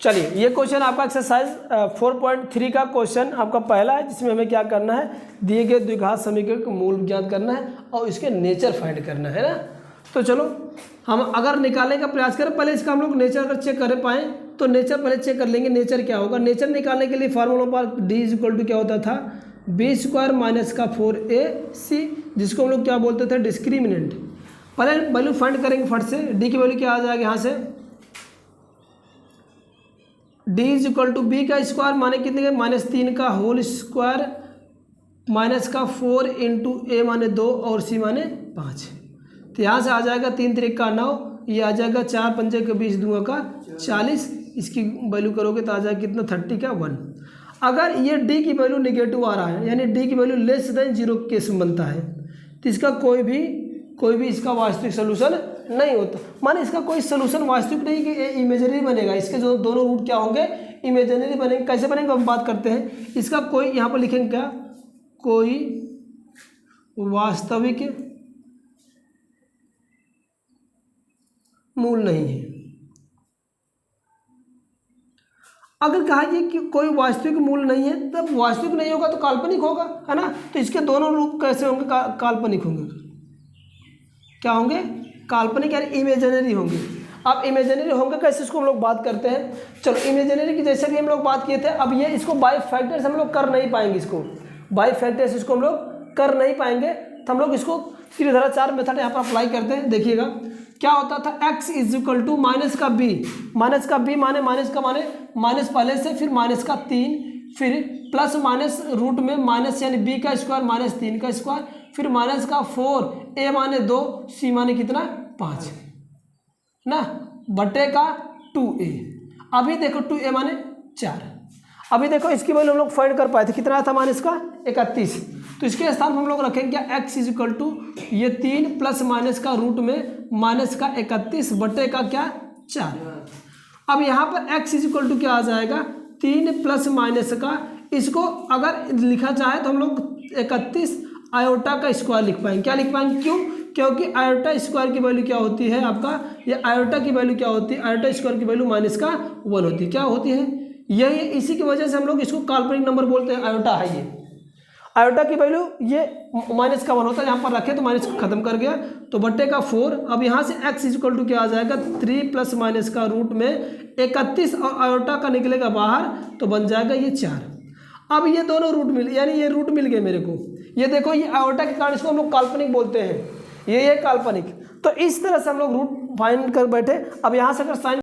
चलिए ये क्वेश्चन आपका एक्सरसाइज 4.3 का क्वेश्चन आपका पहला है, जिसमें हमें क्या करना है, दिए गए द्विघात समीकरण का मूल ज्ञात करना है और इसके नेचर फाइंड करना है ना। तो चलो हम अगर निकालने का प्रयास करें, पहले इसका हम लोग नेचर अगर चेक कर पाएँ तो नेचर पहले चेक कर लेंगे। नेचर क्या होगा, नेचर निकालने के लिए फार्मूला पर डी इज इक्वल टू क्या होता था, बी स्क्वायर माइनस का 4ac, जिसको हम लोग क्या बोलते थे, डिस्क्रिमिनेंट। पहले वैल्यू फाइंड करेंगे फट से, डी की वैल्यू क्या आ जाएगा यहाँ से, D is equal to B का स्क्वायर माने कितने का, -3 का होल स्क्वायर माइनस का 4 इंटू ए माने 2 और सी माने 5। तो यहाँ से आ जाएगा 3 3 का 9, ये आ जाएगा 4 पंजे के 20 दूंगा का 40, इसकी वैल्यू करोगे तो आ जाएगा कितना 30 का 1। अगर ये डी की वैल्यू निगेटिव आ रहा है, यानी डी की वैल्यू लेस देन 0 केस बनता है, तो इसका कोई भी इसका वास्तविक सोल्यूशन नहीं होता। माने इसका कोई सोल्यूशन वास्तविक नहीं कि इमेजिनरी बनेगा, इसके जो दोनों रूट क्या होंगे, इमेजिनरी बनेंगे। कैसे बनेंगे हम बात करते हैं। इसका कोई यहाँ पर लिखेंगे क्या, कोई वास्तविक मूल नहीं है। अगर कहा कि कोई वास्तविक मूल नहीं है, तब वास्तविक नहीं होगा तो काल्पनिक होगा, है ना। तो इसके दोनों रूप कैसे होंगे, काल्पनिक होंगे। क्या होंगे, काल्पनिक यानी इमेजिनरी होंगे। अब इमेजिनरी होंगे कैसे, इसको हम लोग बात करते हैं। चलो इमेजिनरी की जैसे भी हम लोग बात किए थे, अब ये इसको बाय फैक्टर्स हम लोग कर नहीं पाएंगे, इसको बाय फैक्टर्स इसको हम लोग कर नहीं पाएंगे। तो हम लोग इसको त्रिधाराचार मेथड यहाँ पर अप्लाई करते हैं। देखिएगा क्या होता था, x is equal to minus का b माने माइनस का माने माइनस पहले से, फिर माइनस का 3, फिर प्लस माइनस रूट में माइनस यानी b का स्क्वायर माइनस 3 का स्क्वायर, फिर माइनस का 4, a माने 2, c माने कितना 5 ना, बटे का 2a। अभी देखो 2a माने 4। अभी देखो इसकी वैल्यू हम लोग फाइंड कर पाए थे, कितना था माइनस का 31। तो इसके स्थान हम लोग रखेंगे क्या, x इज इक्वल टू ये 3 प्लस माइनस का रूट में माइनस का 31 बटे का क्या 4। अब यहाँ पर x इज इक्वल टू क्या आ जाएगा, 3 प्लस माइनस का, इसको अगर लिखा चाहे तो हम लोग 31 आयोटा का स्क्वायर लिख पाएंगे। क्या लिख पाएंगे, क्यों, क्योंकि आयोटा स्क्वायर की वैल्यू क्या होती है आपका, ये आयोटा की वैल्यू क्या होती है, आयोटा स्क्वायर की वैल्यू माइनस का 1 होती है। क्या होती है, यही इसी की वजह से हम लोग इसको काल्पनिक नंबर बोलते हैं। आयोटा है ये, आयोटा की वैल्यू ये माइनस का 1 होता है, यहाँ पर रखे तो माइनस खत्म कर गया, तो बट्टे का 4। अब यहाँ से x इज इक्वल टू क्या आ जाएगा, 3 प्लस माइनस का रूट में 31 और आयोटा का निकलेगा बाहर, तो बन जाएगा ये 4। अब ये दोनों रूट मिल, यानी ये रूट मिल गए मेरे को। ये देखो ये आयोटा के कारण इसको हम लोग काल्पनिक बोलते हैं, ये काल्पनिक। तो इस तरह से हम लोग रूट फाइंड कर बैठे। अब यहाँ से अगर साइन